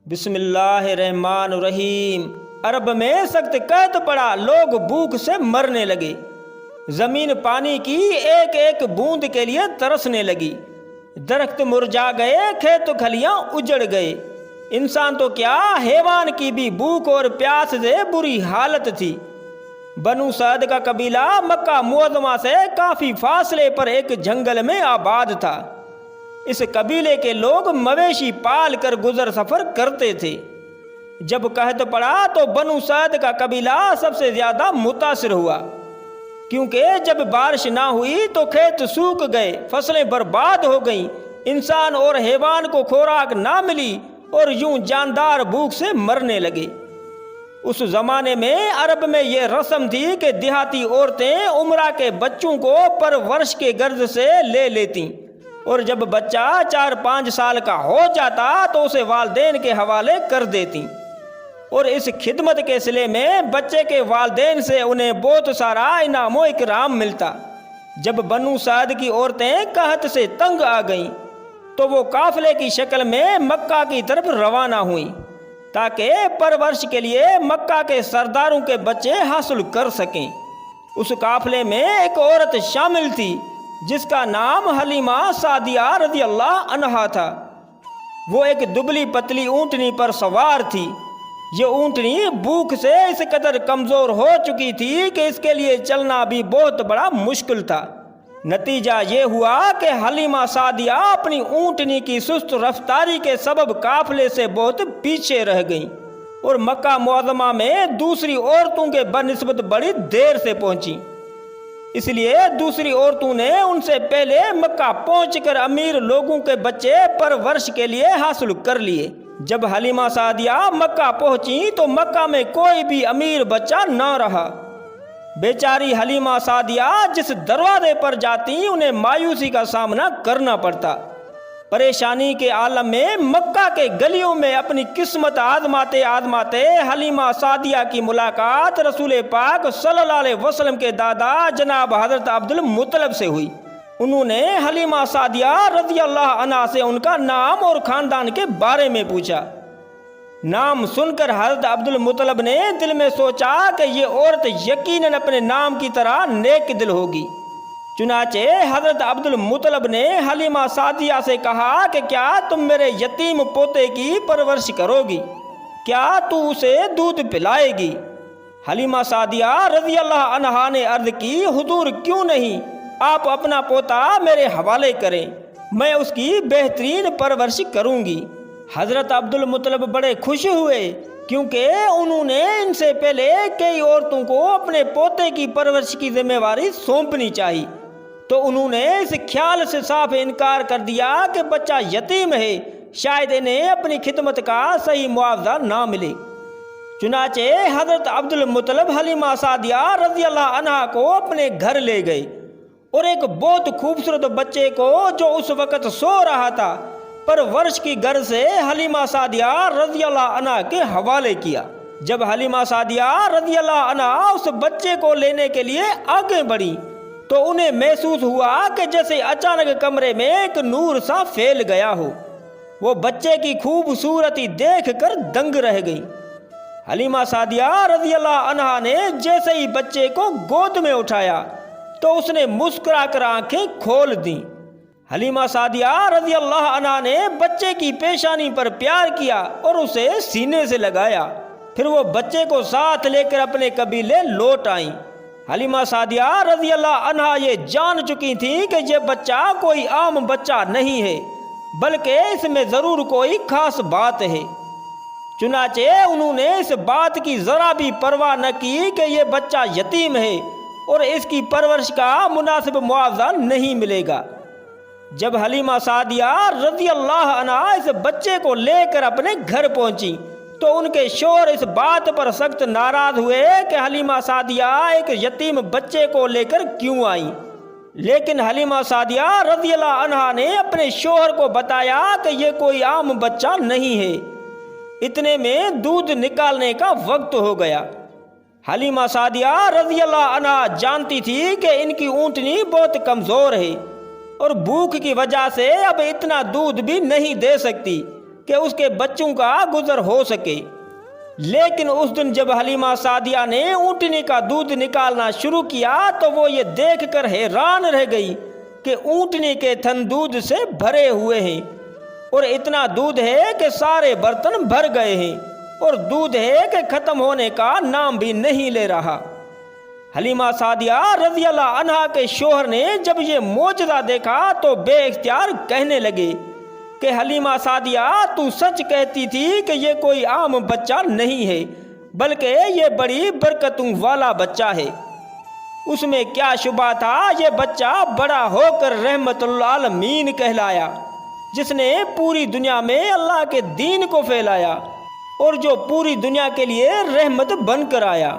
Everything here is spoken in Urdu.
بسم اللہ الرحمن الرحیم۔ عرب میں سخت قحط پڑا، لوگ بھوک سے مرنے لگے۔ زمین پانی کی ایک ایک بوند کے لیے ترسنے لگی۔ درخت مرجھا گئے، کھیت کھلیاں اجڑ گئے۔ انسان تو کیا، حیوان کی بھی بھوک اور پیاس سے بری حالت تھی۔ بنو سعد کا قبیلہ مکہ معظمہ سے کافی فاصلے پر ایک جنگل میں آباد تھا۔ اس قبیلے کے لوگ مویشی پال کر گزر سفر کرتے تھے۔ جب قحط پڑا تو بنو سعد کا قبیلہ سب سے زیادہ متاثر ہوا، کیونکہ جب بارش نہ ہوئی تو کھیت سوکھ گئے، فصلیں برباد ہو گئیں، انسان اور حیوان کو خوراک نہ ملی اور یوں جاندار بھوک سے مرنے لگے۔ اس زمانے میں عرب میں یہ رسم تھی کہ دیہاتی عورتیں عمرہ کے بچوں کو پرورش کے غرض سے لے لیتیں، اور جب بچہ 4-5 سال کا ہو جاتا تو اسے والدین کے حوالے کر دیتی، اور اس خدمت کے صلے میں بچے کے والدین سے انہیں بہت سارا انعام و اکرام ملتا۔ جب بنو سعد کی عورتیں قحط سے تنگ آ گئیں تو وہ قافلے کی شکل میں مکہ کی طرف روانہ ہوئیں، تاکہ پرورش کے لیے مکہ کے سرداروں کے بچے حاصل کر سکیں۔ اس قافلے میں ایک عورت شامل تھی جس کا نام حلیمہ سعدیہ رضی اللہ عنہا تھا۔ وہ ایک دبلی پتلی اونٹنی پر سوار تھی۔ یہ اونٹنی بھوک سے اس قدر کمزور ہو چکی تھی کہ اس کے لیے چلنا بھی بہت بڑا مشکل تھا۔ نتیجہ یہ ہوا کہ حلیمہ سعدیہ اپنی اونٹنی کی سست رفتاری کے سبب قافلے سے بہت پیچھے رہ گئیں، اور مکہ معظمہ میں دوسری عورتوں کے بنسبت بڑی دیر سے پہنچیں۔ اس لیے دوسری عورتوں نے ان سے پہلے مکہ پہنچ کر امیر لوگوں کے بچے پرورش کے لیے حاصل کر لیے۔ جب حلیمہ سعدیہ مکہ پہنچی تو مکہ میں کوئی بھی امیر بچہ نہ رہا۔ بیچاری حلیمہ سعدیہ جس دروازے پر جاتی انہیں مایوسی کا سامنا کرنا پڑتا۔ پریشانی کے عالم میں مکہ کے گلیوں میں اپنی قسمت آزماتے آزماتے حلیمہ سعدیہ کی ملاقات رسول پاک صلی اللہ علیہ وسلم کے دادا جناب حضرت عبد المطلب سے ہوئی۔ انہوں نے حلیمہ سعدیہ رضی اللہ عنہا سے ان کا نام اور خاندان کے بارے میں پوچھا۔ نام سن کر حضرت عبد المطلب نے دل میں سوچا کہ یہ عورت یقیناً اپنے نام کی طرح نیک دل ہوگی۔ چنانچہ حضرت عبد المطلب نے حلیمہ سعدیہ سے کہا کہ کیا تم میرے یتیم پوتے کی پرورش کرو گی؟ کیا تو اسے دودھ پلائے گی؟ حلیمہ سعدیہ رضی اللہ عنہا نے عرض کی، حضور کیوں نہیں، آپ اپنا پوتا میرے حوالے کریں، میں اس کی بہترین پرورش کروں گی۔ حضرت عبد المطلب بڑے خوش ہوئے، کیونکہ انہوں نے ان سے پہلے کئی عورتوں کو اپنے پوتے کی پرورش کی ذمہ داری سونپنی چاہی، تو انہوں نے اس خیال سے صاف انکار کر دیا کہ بچہ یتیم ہے، شاید انہیں اپنی خدمت کا صحیح معاوضہ نہ ملے۔ چنانچہ حضرت عبد المطلب حلیمہ سعدیہ رضی اللہ عنہا کو اپنے گھر لے گئے، اور ایک بہت خوبصورت بچے کو جو اس وقت سو رہا تھا پرورش کی غرض سے حلیمہ سعدیہ رضی اللہ عنہا کے حوالے کیا۔ جب حلیمہ سعدیہ رضی اللہ عنہا اس بچے کو لینے کے لیے آگے بڑھی تو انہیں محسوس ہوا کہ جیسے اچانک کمرے میں ایک نور سا پھیل گیا ہو۔ وہ بچے کی خوبصورتی دیکھ کر دنگ رہ گئی۔ حلیمہ سعدیہ رضی اللہ عنہا نے جیسے ہی بچے کو گود میں اٹھایا تو اس نے مسکرا کر آنکھیں کھول دیں۔ حلیمہ سعدیہ رضی اللہ عنہا نے بچے کی پیشانی پر پیار کیا اور اسے سینے سے لگایا، پھر وہ بچے کو ساتھ لے کر اپنے قبیلے لوٹ آئیں۔ حلیمہ سعدیہ رضی اللہ عنہا یہ جان چکی تھی کہ یہ بچہ کوئی عام بچہ نہیں ہے، بلکہ اس میں ضرور کوئی خاص بات ہے۔ چنانچہ انہوں نے اس بات کی ذرا بھی پرواہ نہ کی کہ یہ بچہ یتیم ہے اور اس کی پرورش کا مناسب معاوضہ نہیں ملے گا۔ جب حلیمہ سعدیہ رضی اللہ عنہا اس بچے کو لے کر اپنے گھر پہنچی تو ان کے شوہر اس بات پر سخت ناراض ہوئے کہ حلیمہ سعدیہ ایک یتیم بچے کو لے کر کیوں آئیں، لیکن حلیمہ سعدیہ رضی اللہ عنہا نے اپنے شوہر کو بتایا کہ یہ کوئی عام بچہ نہیں ہے۔ اتنے میں دودھ نکالنے کا وقت ہو گیا۔ حلیمہ سعدیہ رضی اللہ عنہا جانتی تھی کہ ان کی اونٹنی بہت کمزور ہے اور بھوک کی وجہ سے اب اتنا دودھ بھی نہیں دے سکتی، کہ اس کے بچوں کا گزر ہو سکے۔ لیکن اس دن جب حلیمہ سعدیہ نے اونٹنی کا دودھ نکالنا شروع کیا تو وہ یہ دیکھ کر حیران رہ گئی کہ اونٹنی کے تھن دودھ سے بھرے ہوئے ہیں، اور اتنا دودھ ہے کہ سارے برتن بھر گئے ہیں، اور دودھ ہے کہ ختم ہونے کا نام بھی نہیں لے رہا۔ حلیمہ سعدیہ رضی اللہ عنہا کے شوہر نے جب یہ معجزہ دیکھا تو بے اختیار کہنے لگے کہ حلیمہ سعدیہ تو سچ کہتی تھی کہ یہ کوئی عام بچہ نہیں ہے، بلکہ یہ بڑی برکتوں والا بچہ ہے۔ اس میں کیا شبہ تھا، یہ بچہ بڑا ہو کر رحمت للعالمین کہلایا، جس نے پوری دنیا میں اللہ کے دین کو پھیلایا اور جو پوری دنیا کے لیے رحمت بن کر آیا۔